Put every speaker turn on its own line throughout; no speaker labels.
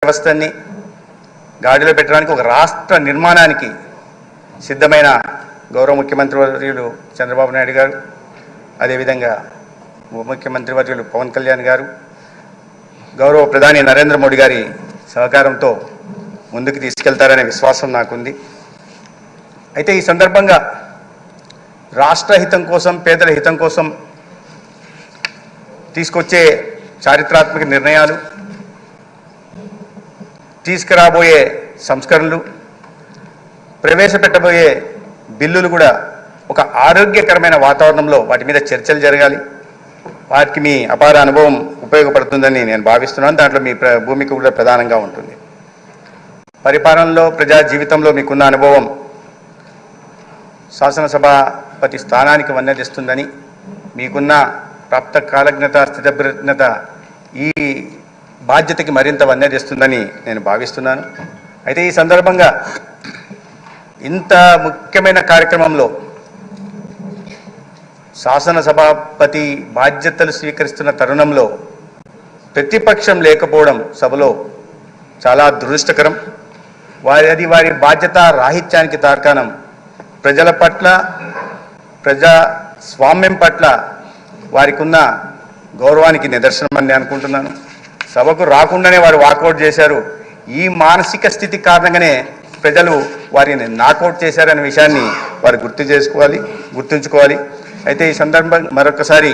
వ్యవస్థని గాడిలో పెట్టడానికి, ఒక రాష్ట్ర నిర్మాణానికి సిద్ధమైన గౌరవ ముఖ్యమంత్రి వర్యులు చంద్రబాబు నాయుడు గారు, అదేవిధంగా ఉప ముఖ్యమంత్రి వర్యులు పవన్ కళ్యాణ్ గారు, గౌరవ ప్రధాని నరేంద్ర మోడీ గారి సహకారంతో ముందుకు తీసుకెళ్తారనే విశ్వాసం నాకుంది. అయితే ఈ సందర్భంగా రాష్ట్ర హితం కోసం, పేదల హితం కోసం తీసుకొచ్చే చారిత్రాత్మక నిర్ణయాలు, తీసుకురాబోయే సంస్కరణలు, ప్రవేశపెట్టబోయే బిల్లులు కూడా ఒక ఆరోగ్యకరమైన వాతావరణంలో వాటి మీద చర్చలు జరగాలి. వాటికి మీ అపార అనుభవం ఉపయోగపడుతుందని నేను భావిస్తున్నాను. దాంట్లో మీ భూమిక కూడా ప్రధానంగా ఉంటుంది. పరిపాలనలో, ప్రజా జీవితంలో మీకున్న అనుభవం శాసనసభాపతి స్థానానికి వన్నెదిస్తుందని, మీకున్న ప్రాప్త కాలజ్ఞత, స్థితప్రజ్ఞత ఈ బాధ్యతకి మరింత వన్నెదిస్తుందని నేను భావిస్తున్నాను. అయితే ఈ సందర్భంగా ఇంత ముఖ్యమైన కార్యక్రమంలో శాసనసభాపతి బాధ్యతలు స్వీకరిస్తున్న తరుణంలో ప్రతిపక్షం లేకపోవడం సభలో చాలా దురదృష్టకరం. అది వారి బాధ్యత రాహిత్యానికి తార్కాణం. ప్రజల పట్ల, ప్రజాస్వామ్యం పట్ల వారికి ఉన్న గౌరవానికి నిదర్శనం అని అనుకుంటున్నాను. సభకు రాకుండానే వారు వాకౌట్ చేశారు. ఈ మానసిక స్థితి కారణంగానే ప్రజలు వారిని నాకౌట్ చేశారనే విషయాన్ని వారు గుర్తుంచుకోవాలి. అయితే ఈ సందర్భం మరొకసారి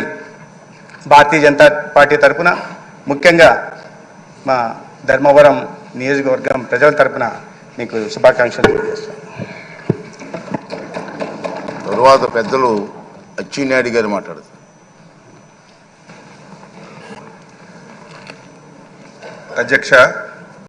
భారతీయ జనతా పార్టీ తరఫున, ముఖ్యంగా మా ధర్మవరం నియోజకవర్గం ప్రజల తరఫున మీకు శుభాకాంక్షలు తెలియజేస్తాను.
తరువాత పెద్దలు అచ్చెన్నాయుడు గారు మాట్లాడతారు.
అధ్యక్ష,